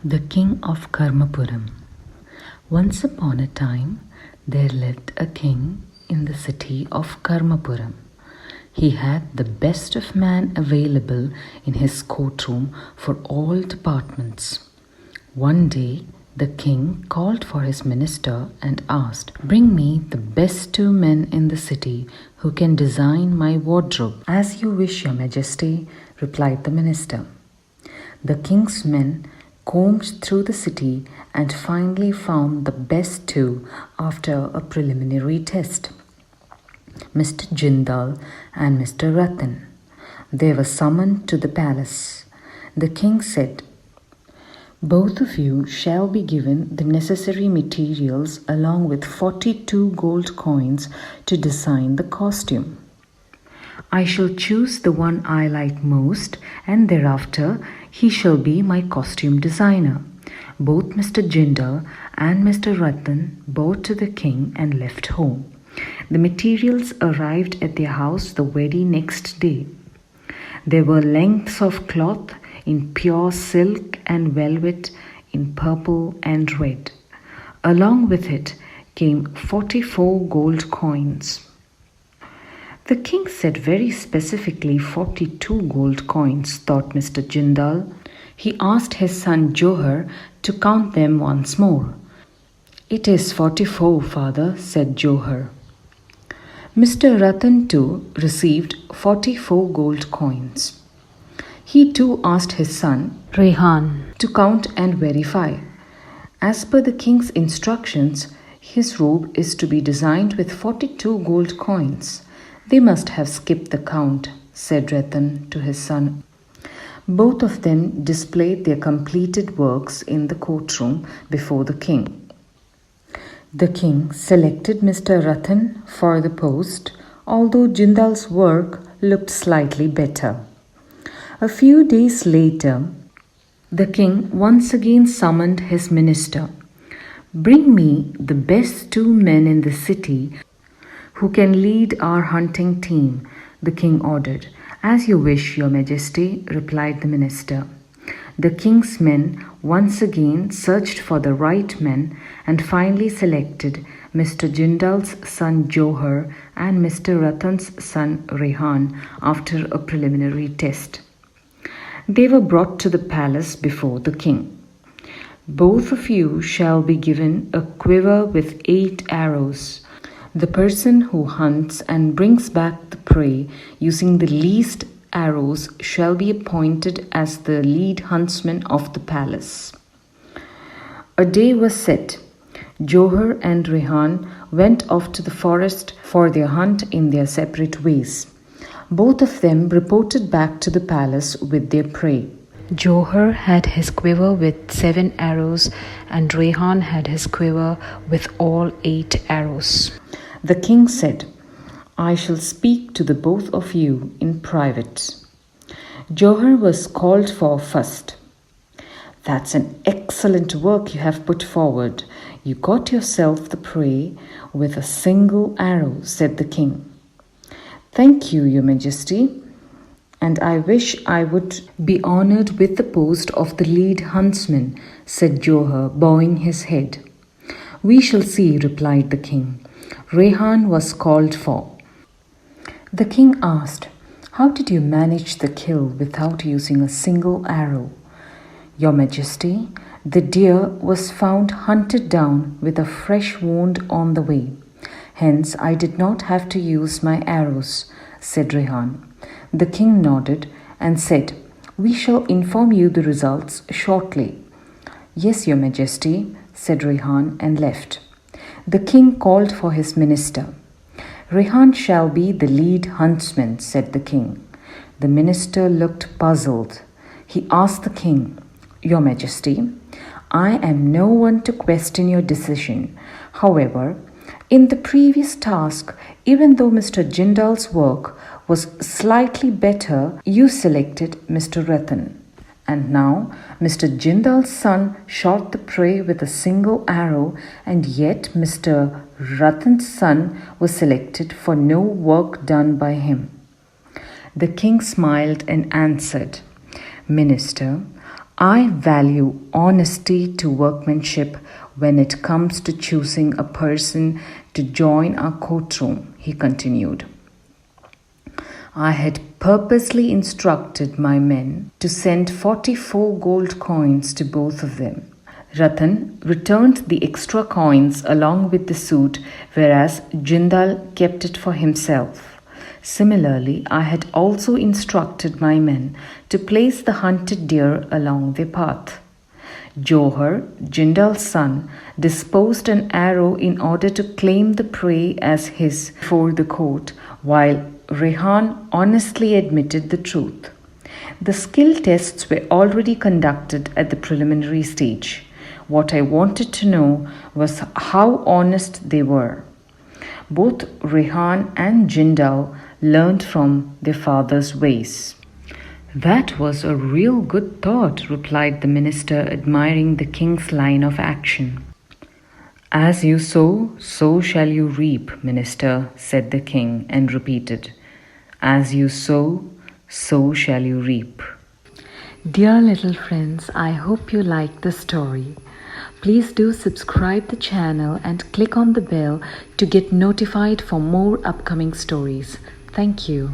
The King of Karmapuram. Once upon a time, there lived a king in the city of Karmapuram. He had the best of man available in his courtroom for all departments. One day, the king called for his minister and asked, "Bring me the best 2 men in the city who can design my wardrobe." "As you wish, your majesty," replied the minister. The king's men combed through the city and finally found the best 2 after a preliminary test, Mr. Jindal and Mr. Ratan. They were summoned to the palace. The king said, "Both of you shall be given the necessary materials along with 42 gold coins to design the costume. I shall choose the one I like most, and thereafter he shall be my costume designer." Both Mr. Jindal and Mr. Ratan bowed to the king and left home. The materials arrived at their house the very next day. There were lengths of cloth in pure silk and velvet in purple and red. Along with it came 44 gold coins. The king said very specifically 42 gold coins, thought Mr. Jindal. He asked his son Johar to count them once more. "It is 44, father," said Johar. Mr. Ratan too received 44 gold coins. He too asked his son Rehan to count and verify. As per the king's instructions, his robe is to be designed with 42 gold coins. "They must have skipped the count," said Ratan to his son. Both of them displayed their completed works in the courtroom before the king. The king selected Mr. Ratan for the post, although Jindal's work looked slightly better. A few days later, the king once again summoned his minister. "Bring me the best 2 men in the city who can lead our hunting team," the king ordered. "As you wish, your majesty," replied the minister. The king's men once again searched for the right men and finally selected Mr. Jindal's son Johar and Mr. Ratan's son Rehan after a preliminary test. They were brought to the palace before the king. "Both of you shall be given a quiver with 8 arrows. The person who hunts and brings back the prey using the least arrows shall be appointed as the lead huntsman of the palace." A day was set. Johar and Rehan went off to the forest for their hunt in their separate ways. Both of them reported back to the palace with their prey. Johar had his quiver with 7 arrows and Rehan had his quiver with all 8 arrows. The king said, "I shall speak to the both of you in private." Johar was called for first. "That's an excellent work you have put forward. You got yourself the prey with a single arrow," said the king. "Thank you, your majesty, and I wish I would be honored with the post of the lead huntsman," said Johar, bowing his head. "We shall see," replied the king. Rehan was called for. The king asked, "How did you manage the kill without using a single arrow?" "Your majesty, the deer was found hunted down with a fresh wound on the way. Hence, I did not have to use my arrows," said Rehan. The king nodded and said, "We shall inform you the results shortly." "Yes, your majesty," said Rehan and left. The king called for his minister. "Rehan shall be the lead huntsman," said the king. The minister looked puzzled. He asked the king, "Your majesty, I am no one to question your decision. However, in the previous task, even though Mr. Jindal's work was slightly better, you selected Mr. Ratan. And now Mr. Jindal's son shot the prey with a single arrow, and yet Mr. Ratan's son was selected for no work done by him." The king smiled and answered, "Minister, I value honesty to workmanship when it comes to choosing a person to join our courtroom, he continued. I had purposely instructed my men to send 44 gold coins to both of them. Ratan returned the extra coins along with the suit, whereas Jindal kept it for himself. Similarly, I had also instructed my men to place the hunted deer along their path. Johar, Jindal's son, disposed an arrow in order to claim the prey as his before the court, while Rehan honestly admitted the truth. The skill tests were already conducted at the preliminary stage. What I wanted to know was how honest they were. Both Rehan and Jindal learned from their father's ways. That was a real good thought, replied the minister, admiring the king's line of action. As you sow, so shall you reap, minister, said the king, and repeated, As you sow, so shall you reap. Dear little friends, I hope you liked the story. Please do subscribe the channel and click on the bell to get notified for more upcoming stories. Thank you.